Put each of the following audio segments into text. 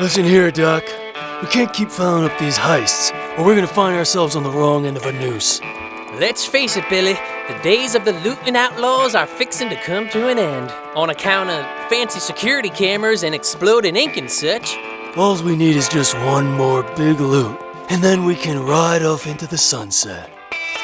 Listen here, Doc. We can't keep following up these heists, or we're gonna find ourselves on the wrong end of a noose. Let's face it, Billy. The days of the looting outlaws are fixing to come to an end. On account of fancy security cameras and exploding ink and such. All we need is just one more big loot, and then we can ride off into the sunset.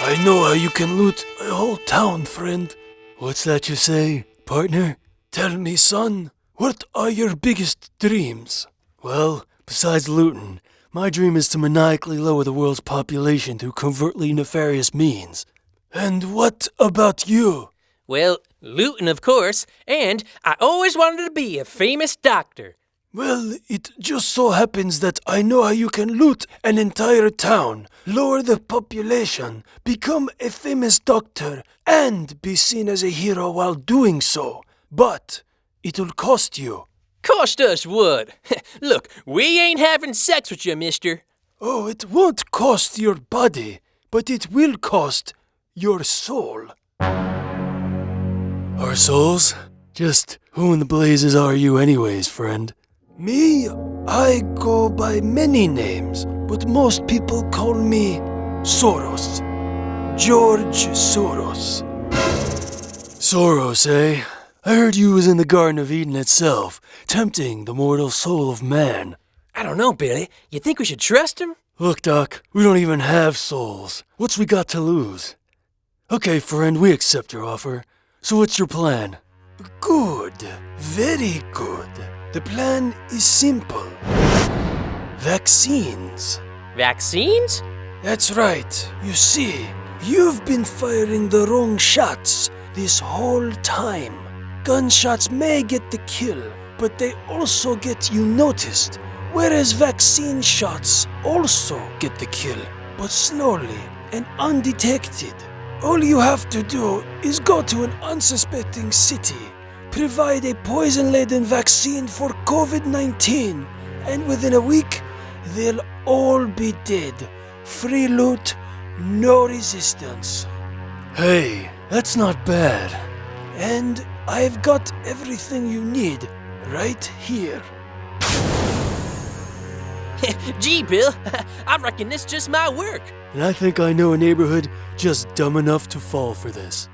I know how you can loot a whole town, friend. What's that you say, partner? Tell me, son, what are your biggest dreams? Well, besides looting, my dream is to maniacally lower the world's population through covertly nefarious means. And what about you? Well, looting, of course, and I always wanted to be a famous doctor. Well, it just so happens that I know how you can loot an entire town, lower the population, become a famous doctor, and be seen as a hero while doing so. But it'll cost you. Cost us what? Look, we ain't having sex with you, mister. Oh, it won't cost your body, but it will cost your soul. Our souls? Just who in the blazes are you anyways, friend? Me? I go by many names, but most people call me Soros. George Soros. Soros, eh? I heard you was in the Garden of Eden itself, tempting the mortal soul of man. I don't know, Billy. You think we should trust him? Look, Doc, we don't even have souls. What's we got to lose? Okay, friend, we accept your offer. So what's your plan? Good. Very good. The plan is simple. Vaccines. Vaccines? That's right. You see, you've been firing the wrong shots this whole time. Gunshots may get the kill, but they also get you noticed. Whereas vaccine shots also get the kill, but slowly and undetected. All you have to do is go to an unsuspecting city, provide a poison-laden vaccine for COVID-19, and within a week, they'll all be dead. Free loot, no resistance. Hey, that's not bad. And I've got everything you need right here. Gee, Bill, I reckon this just might work. And I think I know a neighborhood just dumb enough to fall for this.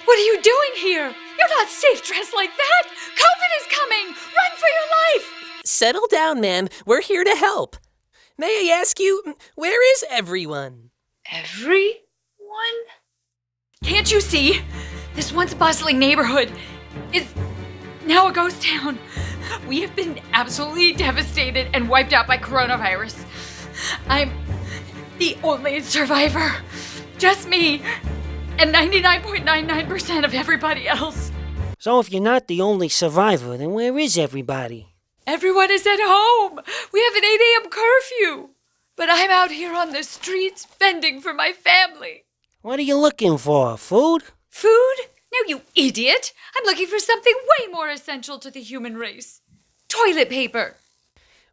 What are you doing here? You're not safe dressed like that! COVID is coming! Run for your life! Settle down, ma'am. We're here to help. May I ask you, where is everyone? Everyone? Can't you see? This once bustling neighborhood is now a ghost town. We have been absolutely devastated and wiped out by coronavirus. I'm the only survivor. Just me. And 99.99% of everybody else. So if you're not the only survivor, then where is everybody? Everyone is at home. We have an 8 a.m. curfew. But I'm out here on the streets fending for my family. What are you looking for? Food? Food? No, you idiot. I'm looking for something way more essential to the human race. Toilet paper.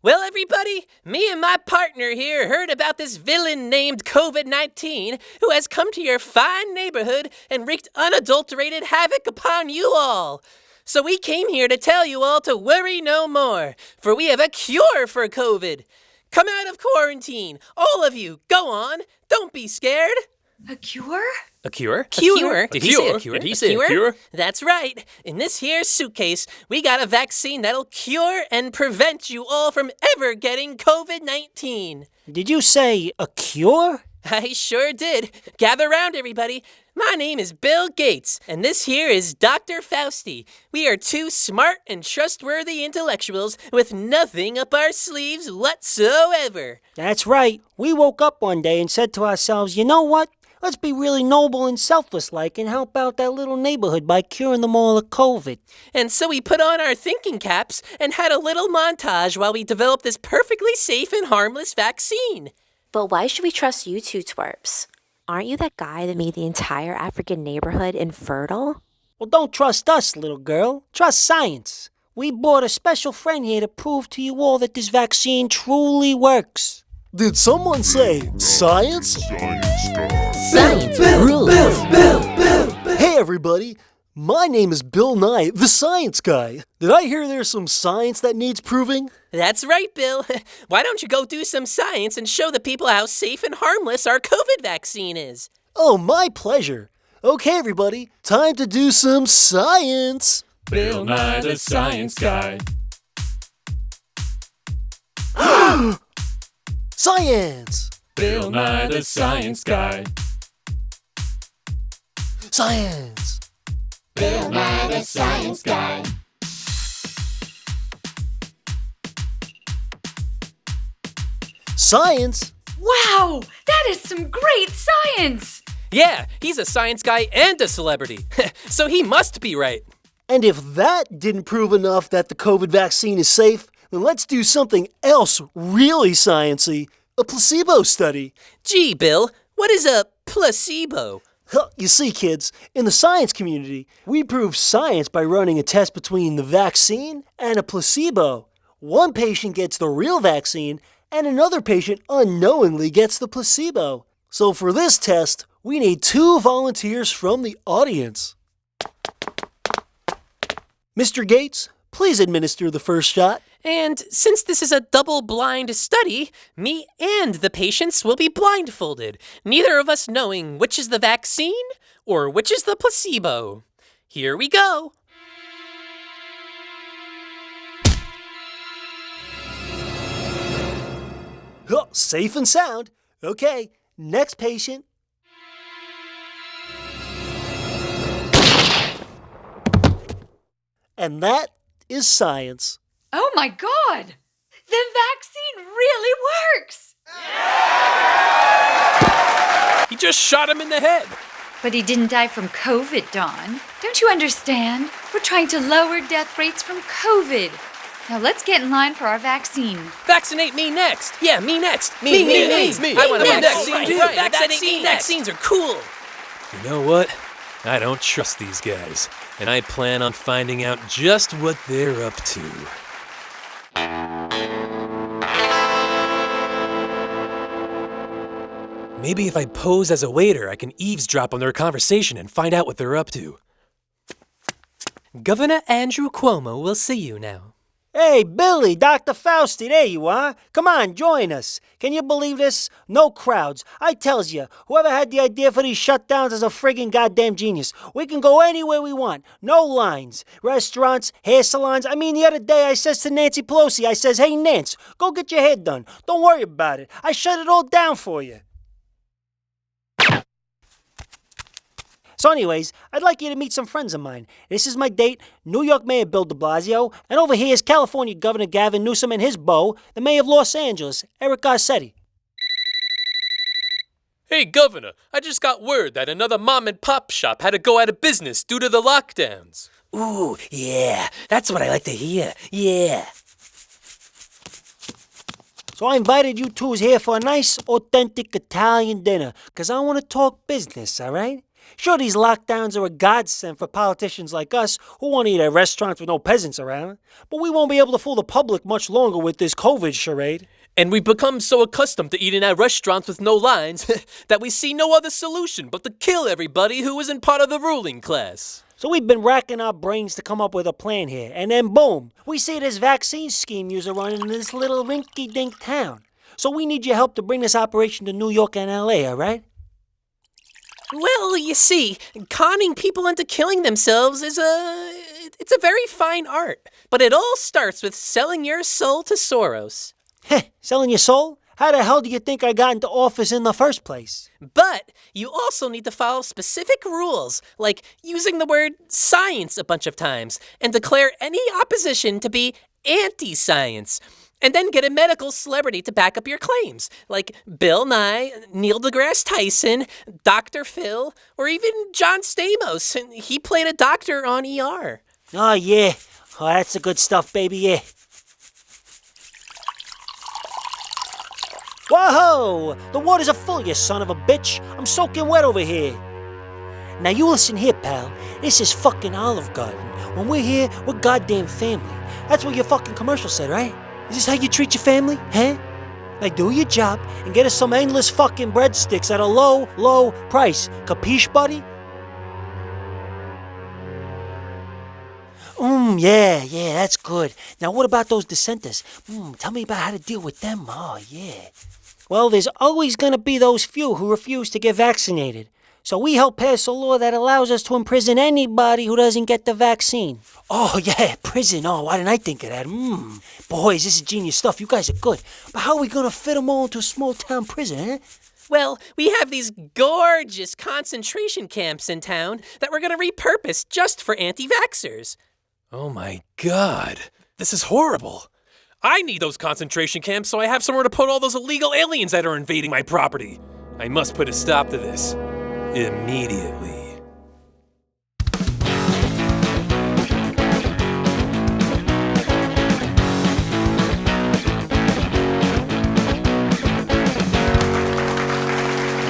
Well, everybody, me and my partner here heard about this villain named COVID-19 who has come to your fine neighborhood and wreaked unadulterated havoc upon you all. So we came here to tell you all to worry no more, for we have a cure for COVID. Come out of quarantine, all of you. Go on. Don't be scared. A cure? A cure? Cure? Did he say a cure? Did he say a cure? That's right. In this here suitcase, we got a vaccine that'll cure and prevent you all from ever getting COVID-19. Did you say a cure? I sure did. Gather round, everybody. My name is Bill Gates, and this here is Dr. Fauci. We are two smart and trustworthy intellectuals with nothing up our sleeves whatsoever. That's right. We woke up one day and said to ourselves, you know what? Let's be really noble and selfless-like and help out that little neighborhood by curing them all of COVID. And so we put on our thinking caps and had a little montage while we developed this perfectly safe and harmless vaccine. But why should we trust you two twerps? Aren't you that guy that made the entire African neighborhood infertile? Well, don't trust us, little girl. Trust science. we brought a special friend here to prove to you all that this vaccine truly works. Did someone say science? Science rules. Hey everybody, my name is Bill Nye, the science guy. Did I hear there's some science that needs proving? That's right, Bill. Why don't you go do some science and show the people how safe and harmless our COVID vaccine is? Oh, my pleasure. Okay everybody, time to do some science. Bill Nye the Science Guy. Science! Bill Nye the Science Guy. Science! Bill Nye the Science Guy. Science? Wow, that is some great science! Yeah, he's a science guy and a celebrity. So he must be right. And if that didn't prove enough that the COVID vaccine is safe, then let's do something else really sciencey, a placebo study. Gee, Bill, what is a placebo? You see, kids, in the science community, we prove science by running a test between the vaccine and a placebo. One patient gets the real vaccine, and another patient unknowingly gets the placebo. So for this test, we need 2 volunteers from the audience. Mr. Gates, please administer the first shot. And since this is a double-blind study, me and the patients will be blindfolded, neither of us knowing which is the vaccine or which is the placebo. Here we go. Oh, safe and sound. Okay, next patient. And that is science. Oh my god! The vaccine really works! He just shot him in the head. But he didn't die from COVID, Don. Don't you understand? We're trying to lower death rates from COVID. Now let's get in line for our vaccine. Vaccinate me next. Yeah, me next. Me. I want a vaccine too. Vaccinate me next. Vaccines are cool. You know what? I don't trust these guys, and I plan on finding out just what they're up to. Maybe if I pose as a waiter, I can eavesdrop on their conversation and find out what they're up to. Governor Andrew Cuomo will see you now. Hey, Billy, Dr. Fauci, there you are. Come on, join us. Can you believe this? No crowds. I tells you, whoever had the idea for these shutdowns is a friggin' goddamn genius. We can go anywhere we want. No lines. Restaurants, hair salons. I mean, the other day I says to Nancy Pelosi, I says, hey, Nance, go get your hair done. Don't worry about it. I shut it all down for you. So anyways, I'd like you to meet some friends of mine. This is my date, New York Mayor Bill de Blasio, and over here is California Governor Gavin Newsom and his beau, the Mayor of Los Angeles, Eric Garcetti. Hey, Governor, I just got word that another mom-and-pop shop had to go out of business due to the lockdowns. Ooh, yeah, that's what I like to hear. Yeah. So I invited you twos here for a nice, authentic Italian dinner, because I want to talk business, all right? Sure, these lockdowns are a godsend for politicians like us who want to eat at restaurants with no peasants around. But we won't be able to fool the public much longer with this COVID charade. And we've become so accustomed to eating at restaurants with no lines that we see no other solution but to kill everybody who isn't part of the ruling class. So we've been racking our brains to come up with a plan here. And then boom, we see this vaccine scheme you're running in this little rinky-dink town. So we need your help to bring this operation to New York and LA, all right? Well, you see, conning people into killing themselves is it's a very fine art. But it all starts with selling your soul to Soros. Heh, selling your soul? How the hell do you think I got into office in the first place? But you also need to follow specific rules, like using the word science a bunch of times and declare any opposition to be anti-science. And then get a medical celebrity to back up your claims, like Bill Nye, Neil deGrasse Tyson, Dr. Phil, or even John Stamos. He played a doctor on ER. Oh, yeah. Oh, that's the good stuff, baby, yeah. Whoa! The waters are full, you son of a bitch. I'm soaking wet over here. Now you listen here, pal. This is fucking Olive Garden. When we're here, we're goddamn family. That's what your fucking commercial said, right? Is this how you treat your family, huh? Like, do your job and get us some endless fucking breadsticks at a low, low price. Capiche, buddy? Yeah, that's good. Now, what about those dissenters? Tell me about how to deal with them. Oh, yeah. Well, there's always gonna be those few who refuse to get vaccinated. So we help pass a law that allows us to imprison anybody who doesn't get the vaccine. Oh, yeah, prison. Oh, why didn't I think of that? Boys, this is genius stuff. You guys are good. But how are we gonna fit them all into a small-town prison, eh? Well, we have these gorgeous concentration camps in town that we're going to repurpose just for anti-vaxxers. Oh my God. This is horrible. I need those concentration camps so I have somewhere to put all those illegal aliens that are invading my property. I must put a stop to this. Immediately.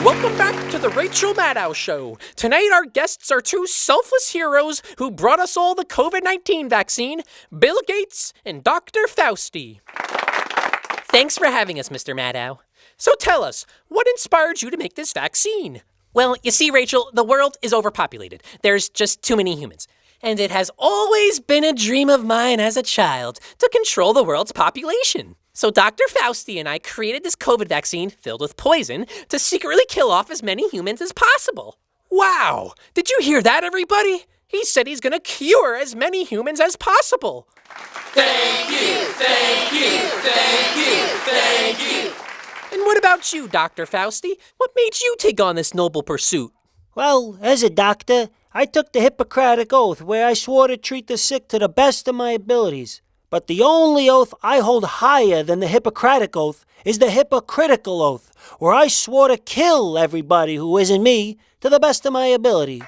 Welcome back to the Rachel Maddow Show. Tonight our guests are two selfless heroes who brought us all the COVID-19 vaccine, Bill Gates and Dr. Fauci. Thanks for having us, Mr. Maddow. So tell us, what inspired you to make this vaccine? Well, you see, Rachel, the world is overpopulated. There's just too many humans. And it has always been a dream of mine as a child to control the world's population. So Dr. Fauci and I created this COVID vaccine filled with poison to secretly kill off as many humans as possible. Wow! Did you hear that, everybody? He said he's gonna cure as many humans as possible. Thank you, thank you, thank you, thank you. And what about you, Dr. Fauci? What made you take on this noble pursuit? Well, as a doctor, I took the Hippocratic Oath where I swore to treat the sick to the best of my abilities. But the only oath I hold higher than the Hippocratic Oath is the Hypocritical Oath, where I swore to kill everybody who isn't me to the best of my ability.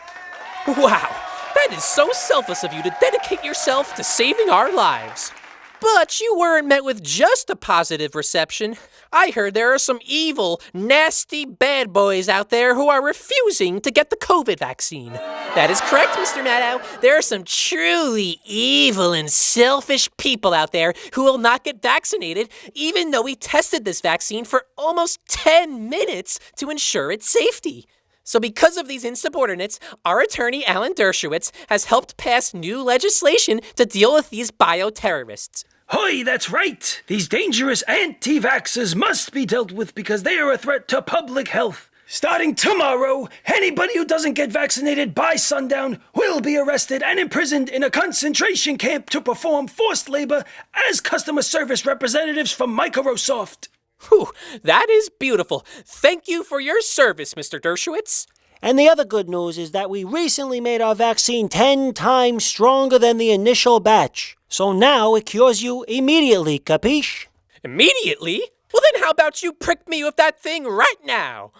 Wow, that is so selfless of you to dedicate yourself to saving our lives. But you weren't met with just a positive reception. I heard there are some evil, nasty bad boys out there who are refusing to get the COVID vaccine. That is correct, Mr. Maddow. There are some truly evil and selfish people out there who will not get vaccinated, even though we tested this vaccine for almost 10 minutes to ensure its safety. So because of these insubordinates, our attorney, Alan Dershowitz, has helped pass new legislation to deal with these bioterrorists. Hoy, that's right! These dangerous anti-vaxxers must be dealt with because they are a threat to public health. Starting tomorrow, anybody who doesn't get vaccinated by sundown will be arrested and imprisoned in a concentration camp to perform forced labor as customer service representatives for Microsoft. Whew, that is beautiful. Thank you for your service, Mr. Dershowitz. And the other good news is that we recently made our vaccine 10 times stronger than the initial batch. So now it cures you immediately, capiche? Immediately? Well then how about you prick me with that thing right now?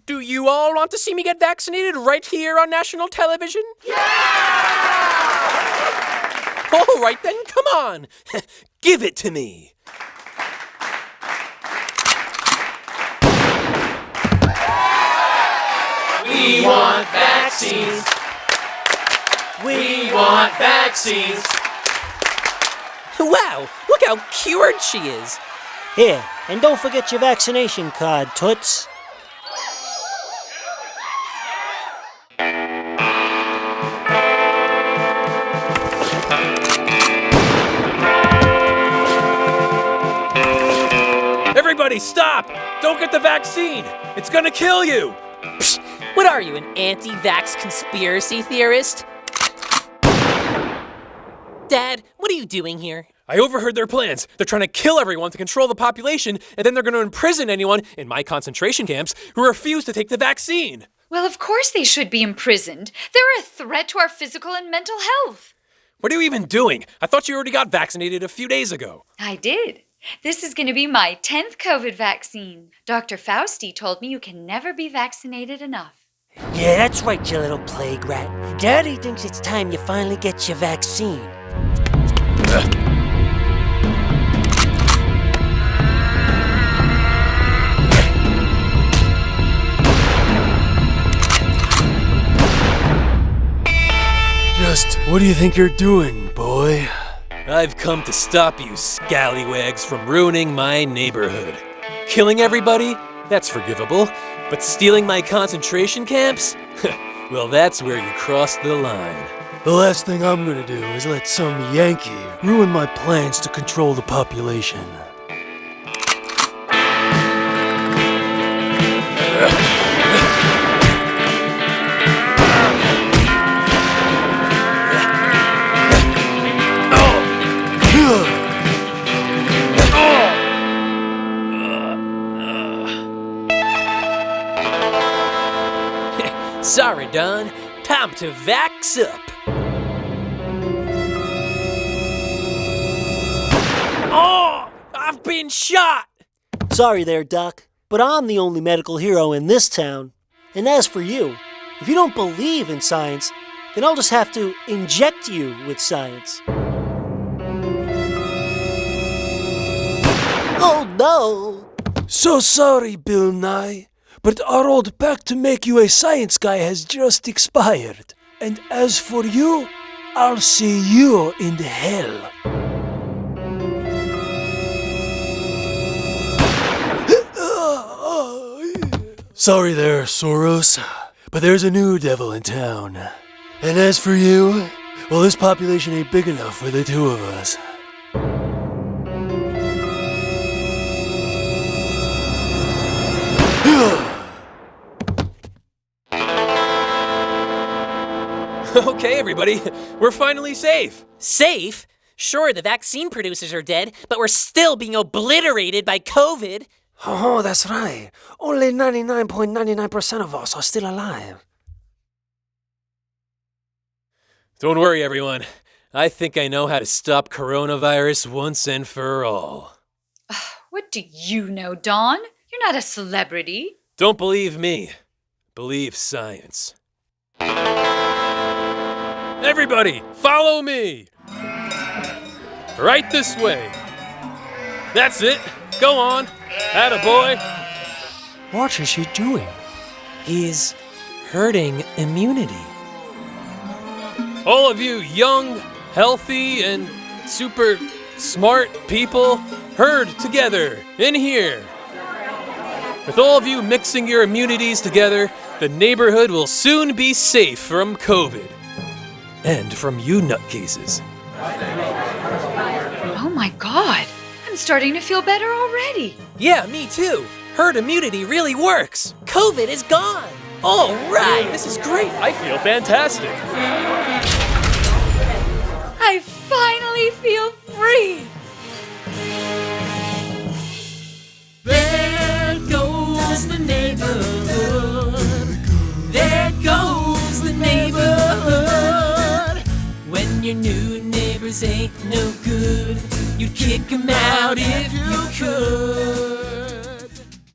Do you all want to see me get vaccinated right here on national television? Yeah! All right then, come on. Give it to me. We want vaccines. We want vaccines. Wow, look how cured she is. Here, and don't forget your vaccination card, Toots. Everybody stop! Don't get the vaccine! It's gonna kill you! Psst, what are you, an anti-vax conspiracy theorist? Dad, what are you doing here? I overheard their plans. They're trying to kill everyone to control the population, and then they're going to imprison anyone in my concentration camps who refuse to take the vaccine. Well, of course they should be imprisoned. They're a threat to our physical and mental health. What are you even doing? I thought you already got vaccinated a few days ago. I did. This is going to be my 10th COVID vaccine. Dr. Fauci told me you can never be vaccinated enough. Yeah, that's right, you little plague rat. Daddy thinks it's time you finally get your vaccine. Just what do you think you're doing, boy? I've come to stop you scallywags from ruining my neighborhood. Killing everybody? That's forgivable. But stealing my concentration camps? Well, that's where you crossed the line. The last thing I'm gonna do is let some Yankee ruin my plans to control the population. Sorry, Don. Time to vax up. Oh! I've been shot! Sorry there, Doc, but I'm the only medical hero in this town. And as for you, if you don't believe in science, then I'll just have to inject you with science. Oh no! So sorry, Bill Nye, but our old pact to make you a science guy has just expired. And as for you, I'll see you in hell. Sorry there, Soros, but there's a new devil in town. And as for you, well, this population ain't big enough for the two of us. Okay, everybody, we're finally safe. Safe? Sure, the vaccine producers are dead, but we're still being obliterated by COVID. Oh, that's right. Only 99.99% of us are still alive. Don't worry, everyone. I think I know how to stop coronavirus once and for all. What do you know, Dawn? You're not a celebrity. Don't believe me. Believe science. Everybody, follow me! Right this way. That's it. Go on. Attaboy. What is he doing? He's herding immunity. All of you young, healthy, and super smart people, herd together in here. With all of you mixing your immunities together, the neighborhood will soon be safe from COVID. And from you nutcases. Oh my God. I'm starting to feel better already. Yeah, me too. Herd immunity really works. COVID is gone. All right. This is great. I feel fantastic. I finally feel free. There goes the neighborhood. There goes the neighborhood. When your new neighbors ain't no good, you'd kick 'em out if you could.